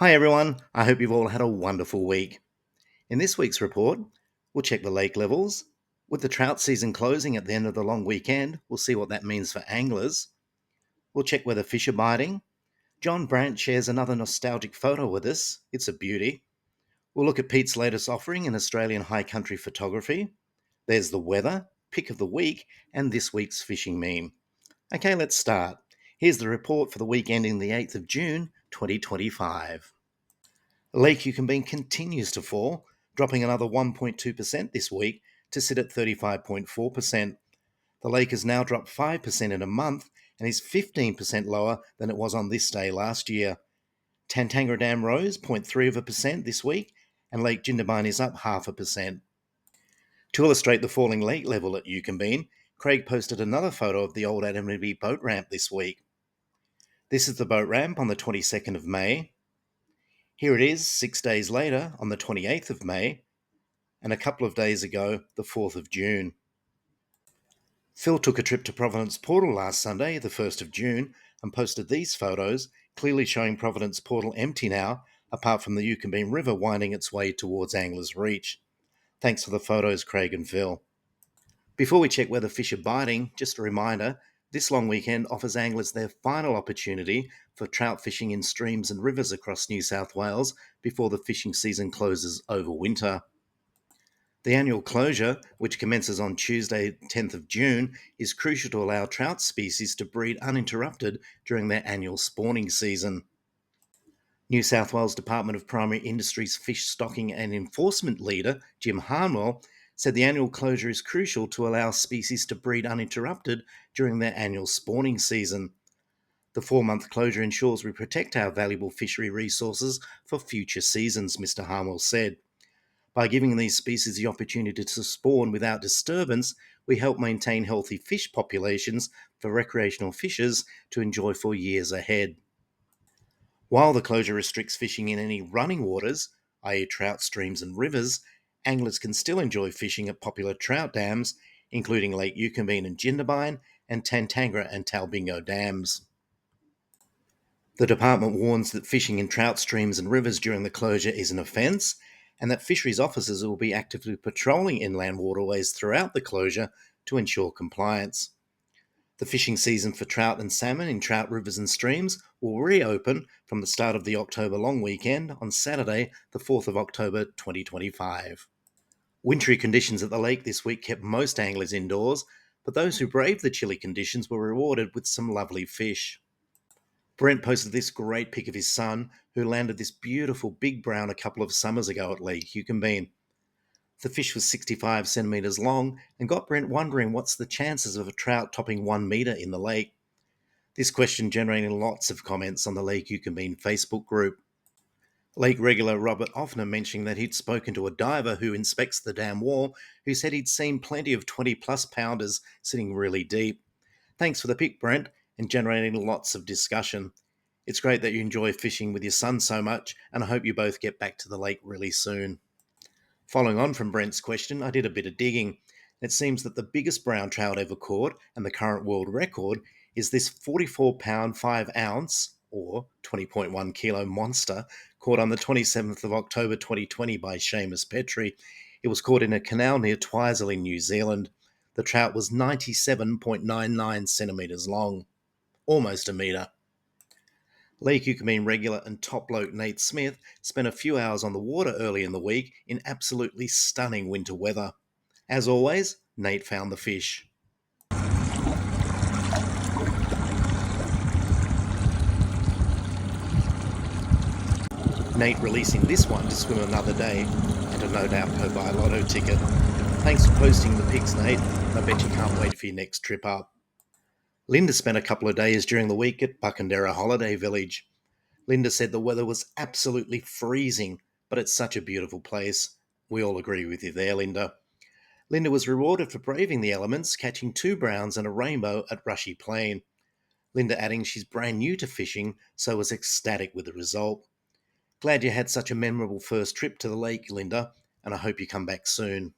Hi everyone, I hope you've all had a wonderful week. In this week's report, we'll check the lake levels. With the trout season closing at the end of the long weekend, we'll see what that means for anglers. We'll check whether fish are biting. John Brandt shares another nostalgic photo with us. It's a beauty. We'll look at Pete's latest offering in Australian high country photography. There's the weather, pick of the week, and this week's fishing meme. Okay, let's start. Here's the report for the week ending the 8th of June, 2025. Lake Eucumbene continues to fall, dropping another 1.2% this week to sit at 35.4%. The lake has now dropped 5% in a month and is 15% lower than it was on this day last year. Tantangara Dam rose 0.3% this week, and Lake Jindabyne is up 0.5%. To illustrate the falling lake level at Eucumbene, Craig posted another photo of the old Adamnaby boat ramp this week. This is the boat ramp on the 22nd of May. Here it is 6 days later on the 28th of May, and a couple of days ago, the 4th of June. Phil took a trip to Providence Portal last Sunday, the 1st of June, and posted these photos, clearly showing Providence Portal empty now, apart from the Eucumbene River winding its way towards Anglers Reach. Thanks for the photos, Craig and Phil. Before we check whether fish are biting, just a reminder, this long weekend offers anglers their final opportunity for trout fishing in streams and rivers across New South Wales before the fishing season closes over winter. The annual closure, which commences on Tuesday, 10th of June, is crucial to allow trout species to breed uninterrupted during their annual spawning season. New South Wales Department of Primary Industries Fish Stocking and Enforcement Leader, Jim Harnwell, said the annual closure is crucial to allow species to breed uninterrupted during their annual spawning season. The 4-month closure ensures we protect our valuable fishery resources for future seasons, Mr. Harnwell said. By giving these species the opportunity to spawn without disturbance, we help maintain healthy fish populations for recreational fishers to enjoy for years ahead. While the closure restricts fishing in any running waters, i.e., trout streams and rivers, anglers can still enjoy fishing at popular trout dams, including Lake Eucumbene and Jindabyne, and Tantangara and Talbingo dams. The department warns that fishing in trout streams and rivers during the closure is an offence, and that fisheries officers will be actively patrolling inland waterways throughout the closure to ensure compliance. The fishing season for trout and salmon in trout rivers and streams will reopen from the start of the October long weekend on Saturday, the 4th of October 2025. Wintry conditions at the lake this week kept most anglers indoors, but those who braved the chilly conditions were rewarded with some lovely fish. Brent posted this great pic of his son, who landed this beautiful big brown a couple of summers ago at Lake Eucumbene. The fish was 65 centimetres long and got Brent wondering what's the chances of a trout topping 1 metre in the lake. This question generated lots of comments on the Lake Eucumbene Facebook group. Lake regular Robert Offner mentioning that he'd spoken to a diver who inspects the dam wall, who said he'd seen plenty of 20-plus pounders sitting really deep. Thanks for the pic, Brent, and generating lots of discussion. It's great that you enjoy fishing with your son so much, and I hope you both get back to the lake really soon. Following on from Brent's question, I did a bit of digging. It seems that the biggest brown trout ever caught, and the current world record, is this 44-pound 5-ounce, or 20.1 kilo monster, caught on the 27th of October 2020 by Seamus Petrie. It was caught in a canal near Twizel in New Zealand. The trout was 97.99 centimetres long, almost a metre. Lake Eucumbene regular and top bloke Nate Smith spent a few hours on the water early in the week in absolutely stunning winter weather. As always, Nate found the fish. Nate releasing this one to swim another day and to no doubt go buy a lotto ticket. Thanks for posting the pics, Nate. I bet you can't wait for your next trip up. Linda spent a couple of days during the week at Buckandera Holiday Village. Linda said the weather was absolutely freezing, but it's such a beautiful place. We all agree with you there, Linda. Linda was rewarded for braving the elements, catching 2 browns and a rainbow at Rushy Plain. Linda adding she's brand new to fishing, so was ecstatic with the result. Glad you had such a memorable first trip to the lake, Linda, and I hope you come back soon.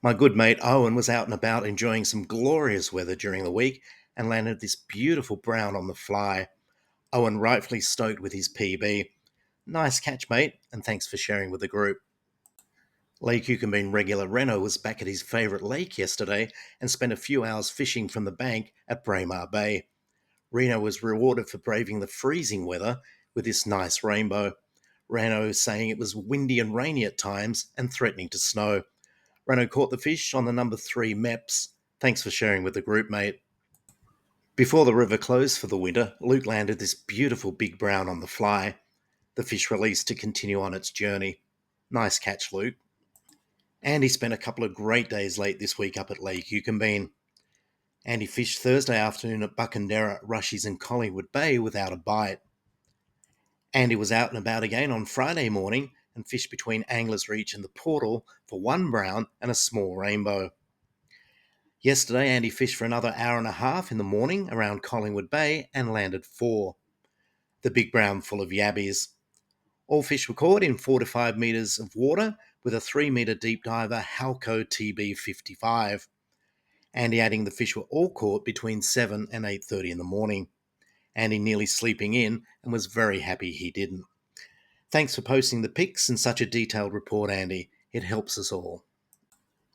My good mate Owen was out and about enjoying some glorious weather during the week and landed this beautiful brown on the fly. Owen rightfully stoked with his PB. Nice catch, mate, and thanks for sharing with the group. Lake Eucumbene regular Reno was back at his favourite lake yesterday and spent a few hours fishing from the bank at Braemar Bay. Reno was rewarded for braving the freezing weather with this nice rainbow. Reno saying it was windy and rainy at times and threatening to snow. Reno caught the fish on the number 3 MEPS. Thanks for sharing with the group, mate. Before the river closed for the winter, Luke landed this beautiful big brown on the fly. The fish released to continue on its journey. Nice catch, Luke. Andy spent a couple of great days late this week up at Lake Eucumbene. Andy fished Thursday afternoon at Buckenderra, Rushies and Collingwood Bay without a bite. Andy was out and about again on Friday morning and fished between Anglers Reach and the Portal for 1 brown and a small rainbow. Yesterday, Andy fished for another hour and a half in the morning around Collingwood Bay and landed 4. The big brown full of yabbies. All fish were caught in 4 to 5 metres of water with a 3 metre deep diver Halco TB55. Andy adding the fish were all caught between 7 and 8:30 in the morning. Andy nearly sleeping in and was very happy he didn't. Thanks for posting the pics and such a detailed report, Andy. It helps us all.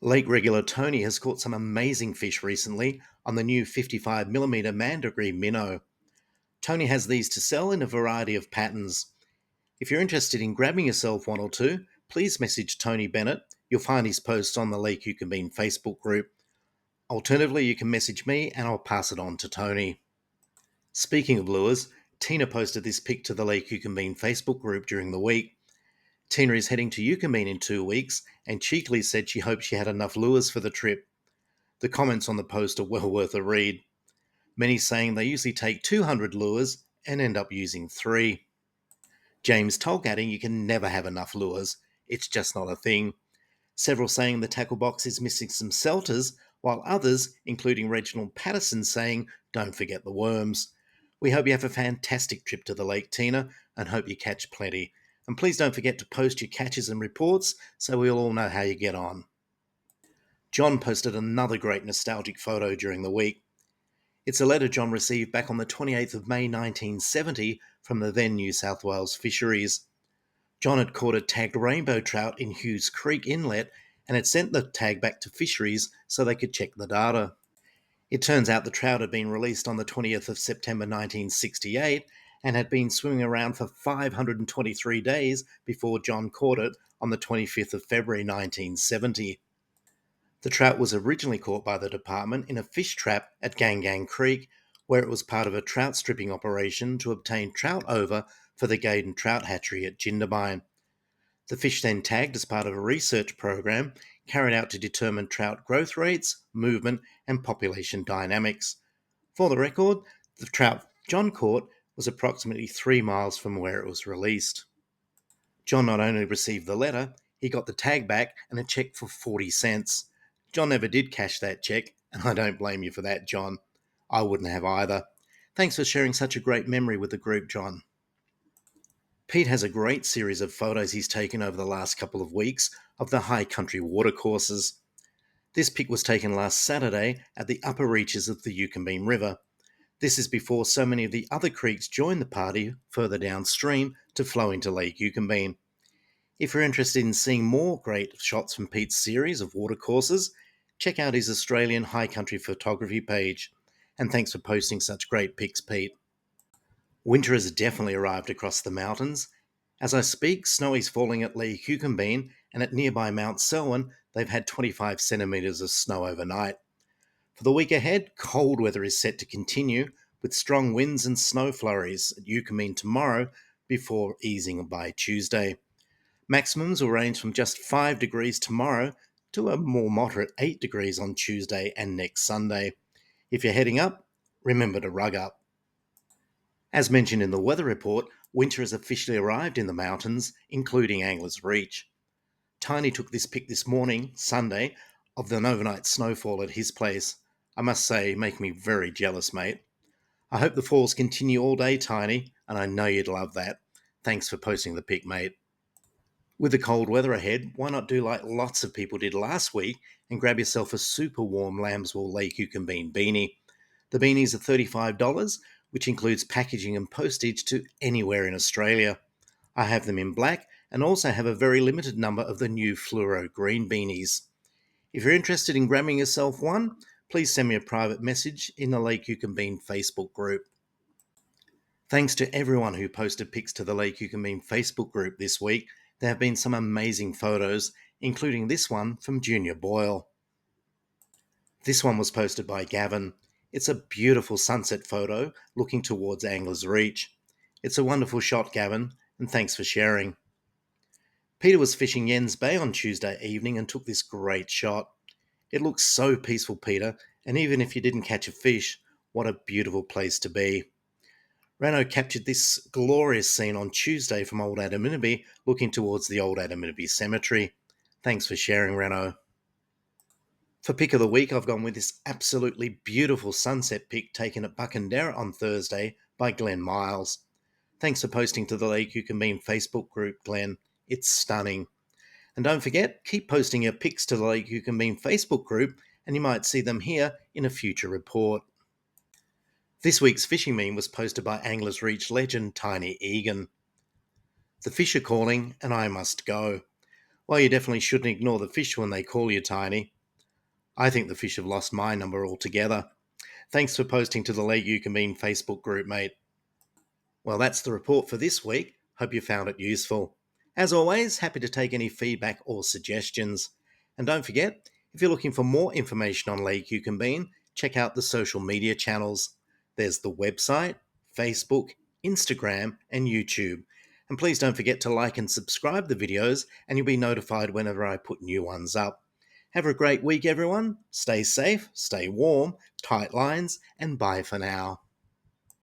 Lake regular Tony has caught some amazing fish recently on the new 55mm mandragora minnow. Tony has these to sell in a variety of patterns. If you're interested in grabbing yourself one or two, please message Tony Bennett. You'll find his posts on the Lake Eucumbene Facebook group. Alternatively, you can message me and I'll pass it on to Tony. Speaking of lures, Tina posted this pic to the Lake Eucumbene Facebook group during the week. Tina is heading to Eucumbene in 2 weeks and cheekily said she hoped she had enough lures for the trip. The comments on the post are well worth a read. Many saying they usually take 200 lures and end up using 3. James Tolk adding you can never have enough lures. It's just not a thing. Several saying the tackle box is missing some selters, while others, including Reginald Patterson, saying don't forget the worms. We hope you have a fantastic trip to the lake, Tina, and hope you catch plenty. And please don't forget to post your catches and reports so we'll all know how you get on. John posted another great nostalgic photo during the week. It's a letter John received back on the 28th of May 1970 from the then New South Wales Fisheries. John had caught a tagged rainbow trout in Hughes Creek Inlet and had sent the tag back to Fisheries so they could check the data. It turns out the trout had been released on the 20th of September 1968 and had been swimming around for 523 days before John caught it on the 25th of February 1970. The trout was originally caught by the department in a fish trap at Gangang Creek, where it was part of a trout stripping operation to obtain trout over for the Gaydon Trout Hatchery at Jindabyne. The fish then tagged as part of a research program carried out to determine trout growth rates, movement, and population dynamics. For the record, the trout John caught was approximately 3 miles from where it was released. John not only received the letter, he got the tag back and a cheque for 40 cents. John never did cash that cheque, and I don't blame you for that, John. I wouldn't have either. Thanks for sharing such a great memory with the group, John. Pete has a great series of photos he's taken over the last couple of weeks of the high country watercourses. This pic was taken last Saturday at the upper reaches of the Eucumbene River. This is before so many of the other creeks join the party further downstream to flow into Lake Eucumbene. If you're interested in seeing more great shots from Pete's series of watercourses, check out his Australian high country photography page. And thanks for posting such great pics, Pete. Winter has definitely arrived across the mountains. As I speak, snow is falling at Lake Eucumbene, and at nearby Mount Selwyn, they've had 25 centimetres of snow overnight. For the week ahead, cold weather is set to continue, with strong winds and snow flurries at Eucumbene tomorrow before easing by Tuesday. Maximums will range from just 5 degrees tomorrow to a more moderate 8 degrees on Tuesday and next Sunday. If you're heading up, remember to rug up. As mentioned in the weather report, winter has officially arrived in the mountains, including Anglers Reach. Tiny took this pic this morning, Sunday, of the overnight snowfall at his place. I must say, make me very jealous, mate. I hope the falls continue all day, Tiny, and I know you'd love that. Thanks for posting the pic, mate. With the cold weather ahead, why not do like lots of people did last week and grab yourself a super warm Lambswool Lake Eucumbene beanie. The beanies are $35, which includes packaging and postage to anywhere in Australia. I have them in black and also have a very limited number of the new fluoro green beanies. If you're interested in grabbing yourself one, please send me a private message in the Lake Eucumbene Facebook group. Thanks to everyone who posted pics to the Lake Eucumbene Facebook group this week. There have been some amazing photos, including this one from Junior Boyle. This one was posted by Gavin. It's a beautiful sunset photo looking towards Angler's Reach. It's a wonderful shot, Gavin, and thanks for sharing. Peter was fishing Jens Bay on Tuesday evening and took this great shot. It looks so peaceful, Peter, and even if you didn't catch a fish, what a beautiful place to be. Rano captured this glorious scene on Tuesday from Old Adaminaby, looking towards the Old Adaminaby Cemetery. Thanks for sharing, Rano. For pick of the week, I've gone with this absolutely beautiful sunset pic taken at Buckenderra on Thursday by Glenn Miles. Thanks for posting to the Lake Eucumbene Facebook group, Glenn. It's stunning. And don't forget, keep posting your pics to the Lake Eucumbene Facebook group, and you might see them here in a future report. This week's fishing meme was posted by Anglers Reach legend Tiny Egan. The fish are calling, and I must go. Well, you definitely shouldn't ignore the fish when they call you, Tiny. I think the fish have lost my number altogether. Thanks for posting to the Lake Eucumbene Facebook group, mate. Well, that's the report for this week. Hope you found it useful. As always, happy to take any feedback or suggestions. And don't forget, if you're looking for more information on Lake Eucumbene, check out the social media channels. There's the website, Facebook, Instagram, and YouTube. And please don't forget to like and subscribe the videos, and you'll be notified whenever I put new ones up. Have a great week, everyone. Stay safe, stay warm, tight lines, and bye for now.